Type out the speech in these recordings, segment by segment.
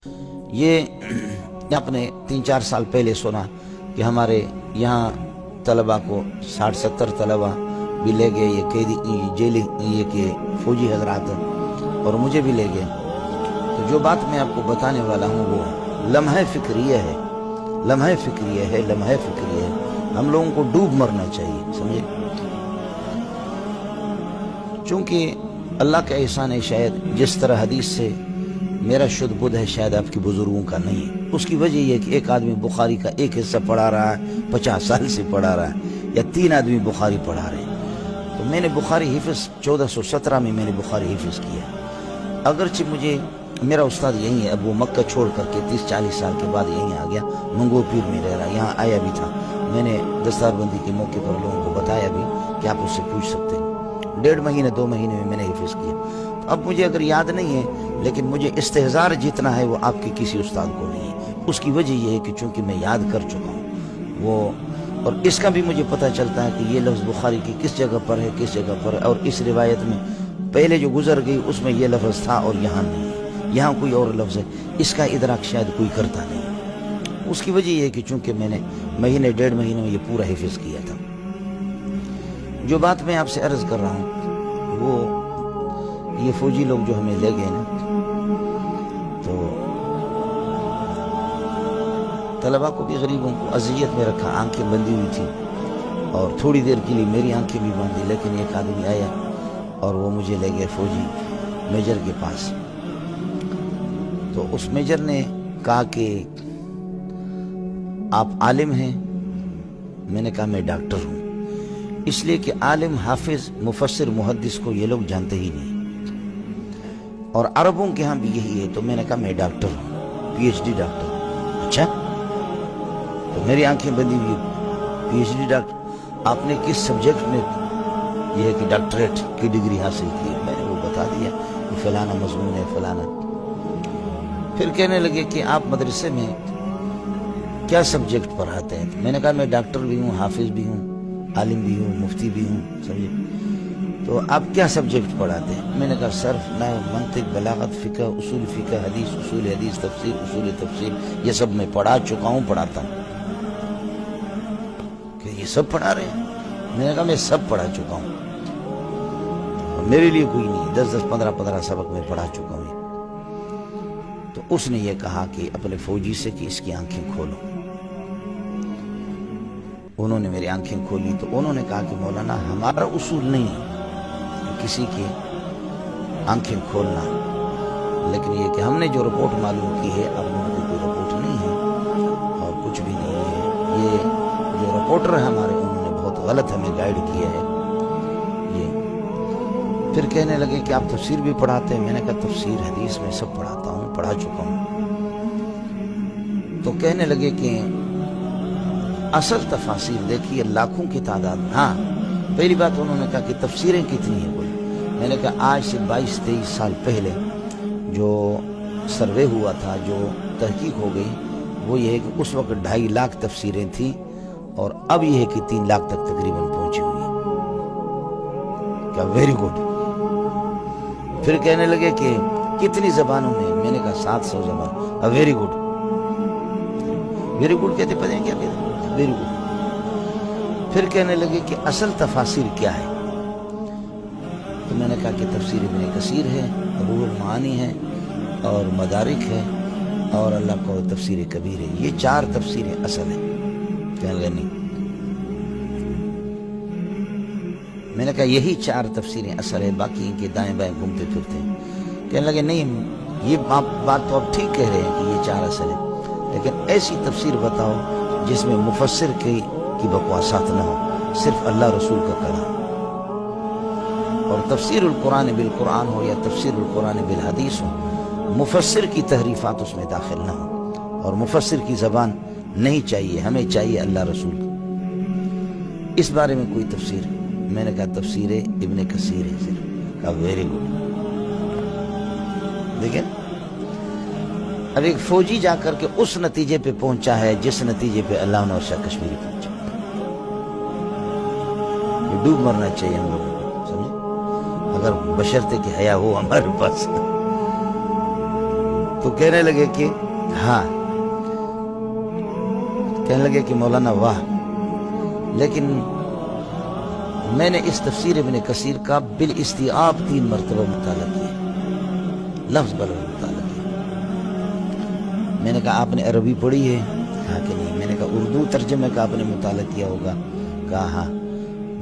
یہ آپ نے 3-4 سال پہلے سنا کہ ہمارے یہاں طلباء کو 60-70 طلباء بھی لے گئے، یہ قیدی جیل یہ کہ فوجی حضرات، اور مجھے بھی لے گئے۔ تو جو بات میں آپ کو بتانے والا ہوں وہ لمحہ فکریہ ہے، لمحہ فکریہ ہے، لمحہ فکریہ ہے۔ ہم لوگوں کو ڈوب مرنا چاہیے، سمجھے؟ چونکہ اللہ کا احسان ہے، شاید جس طرح حدیث سے میرا شدھ بدھ ہے شاید آپ کے بزرگوں کا نہیں ہے۔ اس کی وجہ یہ کہ ایک آدمی بخاری کا ایک حصہ پڑھا رہا ہے، 50 سال سے پڑھا رہا ہے، یا 3 آدمی بخاری پڑھا رہے ہیں۔ تو میں نے بخاری حفظ 1417 میں میں نے بخاری حفظ کیا۔ اگرچہ مجھے میرا استاد یہی ہے، اب وہ مکہ چھوڑ کر کے 30-40 سال کے بعد یہیں آ گیا، منگو پیر میں رہ رہا، یہاں آیا بھی تھا۔ میں نے دستار بندی کے موقع پر لوگوں کو بتایا بھی کہ آپ اس سے پوچھ سکتے ہیں۔ 1.5 مہینے 2 مہینے میں نے حفظ کیا۔ تو اب مجھے اگر یاد نہیں ہے، لیکن مجھے استحضار جتنا ہے وہ آپ کے کسی استاد کو نہیں ہے۔ اس کی وجہ یہ ہے کہ چونکہ میں یاد کر چکا ہوں وہ، اور اس کا بھی مجھے پتہ چلتا ہے کہ یہ لفظ بخاری کی کس جگہ پر ہے، کس جگہ پر ہے، اور اس روایت میں پہلے جو گزر گئی اس میں یہ لفظ تھا اور یہاں نہیں ہے، یہاں کوئی اور لفظ ہے۔ اس کا ادراک شاید کوئی کرتا نہیں۔ اس کی وجہ یہ ہے کہ چونکہ میں نے 1.5 مہینے میں یہ پورا حفظ کیا تھا۔ جو بات میں آپ سے عرض کر رہا ہوں وہ یہ فوجی لوگ جو ہمیں لے گئے نا، تو طلباء کو بھی غریبوں کو اذیت میں رکھا، آنکھیں بندی ہوئی تھی، اور تھوڑی دیر کے لیے میری آنکھیں بھی باندھی، لیکن ایک آدمی آیا اور وہ مجھے لے گئے فوجی میجر کے پاس۔ تو اس میجر نے کہا کہ آپ عالم ہیں؟ میں نے کہا میں ڈاکٹر ہوں، اس لیے کہ عالم، حافظ، مفسر، محدث کو یہ لوگ جانتے ہی نہیں، اور عربوں کے ہاں بھی یہی ہے۔ تو میں نے کہا میں ڈاکٹر ہوں، PhD ڈاکٹر ہوں۔ اچھا، تو میری آنکھیں بندی ہوئی، PhD ڈاکٹر، آپ نے کس سبجیکٹ میں یہ ہے کہ ڈاکٹریٹ کی ڈگری حاصل کی؟ میں نے وہ بتا دیا کہ فلانا مضمون ہے، فلانا۔ پھر کہنے لگے کہ آپ مدرسے میں کیا سبجیکٹ پڑھاتے ہیں؟ میں نے کہا میں ڈاکٹر بھی ہوں، حافظ بھی ہوں، عالم بھی ہوں، مفتی بھی ہوں، سمجھے؟ تو آپ کیا سبجیکٹ پڑھاتے ہیں؟ میں نے کہا صرف، نحو، منطق، بلاغت، فقہ، اصول فقہ، حدیث، اصول حدیث، تفسیر، اصول تفسیر، یہ سب میں پڑھا چکا ہوں، پڑھاتا ہوں۔ کہ یہ سب پڑھا رہے ہیں؟ میں نے کہا میں سب پڑھا چکا ہوں، اور میرے لیے کوئی نہیں، 10-10 15-15 سبق میں پڑھا چکا ہوں۔ تو اس نے یہ کہا کہ اپنے فوجی سے کہ اس کی آنکھیں کھولو۔ انہوں نے میری آنکھیں کھولی تو انہوں نے کہا کہ مولانا ہمارا اصول نہیں ہے کہ کسی کی آنکھیں کھولنا، لیکن یہ کہ ہم نے جو رپورٹ معلوم کی ہے، اب ان کی کوئی رپورٹ نہیں ہے اور کچھ بھی نہیں ہے، یہ جو رپورٹر ہیں ہمارے انہوں نے بہت غلط ہمیں گائیڈ کیا ہے۔ یہ پھر کہنے لگے کہ آپ تفسیر بھی پڑھاتے ہیں؟ میں نے کہا تفسیر، حدیث میں سب پڑھاتا ہوں، پڑھا چکا ہوں۔ تو کہنے لگے کہ اصل تفاسیر دیکھیے لاکھوں کی تعداد۔ ہاں، پہلی بات انہوں نے کہا کہ تفسیریں کتنی ہیں کوئی؟ میں نے کہا آج سے 22-23 سال پہلے جو سروے ہوا تھا، جو تحقیق ہو گئی، وہ یہ ہے کہ اس وقت 2.5 لاکھ تفسیریں تھیں، اور اب یہ ہے کہ 3 لاکھ تک تقریباً پہنچی ہوئی ہے۔ کیا ویری گڈ۔ پھر کہنے لگے کہ کتنی زبانوں میں؟ میں نے کہا 700 زبان۔ ویری گڈ، ویری گڈ کہتے پتہ ہیں کیا کہتے ہیں؟ Very good. پھر کہنے لگے کہ اصل تفاسیر کیا ہے؟ تو میں نے کہا کہ تفسیر ابن کثیر ہے، روح المعانی ہے، اور مدارک ہے، اور اللہ کو تفسیر کبیر ہے، یہ 4 تفسیریں اصل ہیں۔ کہنے لگے نہیں۔ میں نے کہا یہی 4 تفسیریں اصل ہے، باقی ان کے دائیں بائیں گھومتے پھرتے ہیں۔ کہنے لگے نہیں، یہ بات تو آپ ٹھیک کہہ رہے ہیں کہ یہ 4 اصل ہیں، لیکن ایسی تفسیر بتاؤ جس میں مفسر کی بکواسات نہ ہو، صرف اللہ رسول کا کلام، اور تفسیر القرآن بالقرآن ہو یا تفسیر القرآن بالحدیث ہو، مفسر کی تحریفات اس میں داخل نہ ہو، اور مفسر کی زبان نہیں چاہیے، ہمیں چاہیے اللہ رسول کا۔ اس بارے میں کوئی تفسیر؟ میں نے کہا تفسیر ابن کثیر ہے صرف۔ کہا ویری گڈ۔ دیکھیں، اب ایک فوجی جا کر کے اس نتیجے پہ پہنچا ہے جس نتیجے پہ اللہ نور شاہ کشمیری پہنچا۔ یہ ڈوب مرنا چاہیے ہم لوگوں کو، سمجھے؟ اگر بشرطے کہ حیا ہو ہمارے پاس۔ تو کہنے لگے کہ ہاں، کہنے لگے کہ مولانا واہ، لیکن میں نے اس تفسیر ابن کثیر کا بالاستیعاب 3 مرتبہ مطالعہ کیا، لفظ بلفظ مطالعہ کیا۔ میں نے کہا آپ نے عربی پڑھی ہے؟ کہا کہ نہیں۔ میں نے کہا اردو ترجمے کا آپ نے مطالعہ کیا ہوگا؟ کہا ہاں۔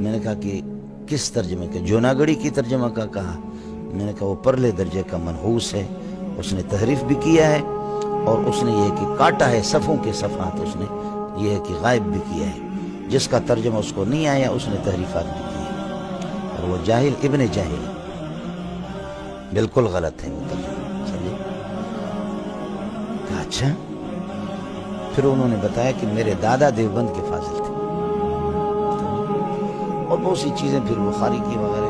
میں نے کہا کہ کس ترجمے کا؟ جوناگڑی کی ترجمہ کا؟ کہا۔ میں نے کہا وہ پرلے درجے کا منحوس ہے، اس نے تحریف بھی کیا ہے، اور اس نے یہ کہ کاٹا ہے صفوں کے صفحات، اس نے یہ ہے کہ غائب بھی کیا ہے۔ جس کا ترجمہ اس کو نہیں آیا اس نے تحریفات بھی کی ہے، اور وہ جاہل ابن جاہل، بالکل غلط ہے وہ ترجمہ، سمجھے؟ کہا اچھا۔ پھر انہوں نے بتایا کہ میرے دادا دیوبند کے فاضل تھے، اور بہت سی چیزیں پھر بخاری کی وغیرہ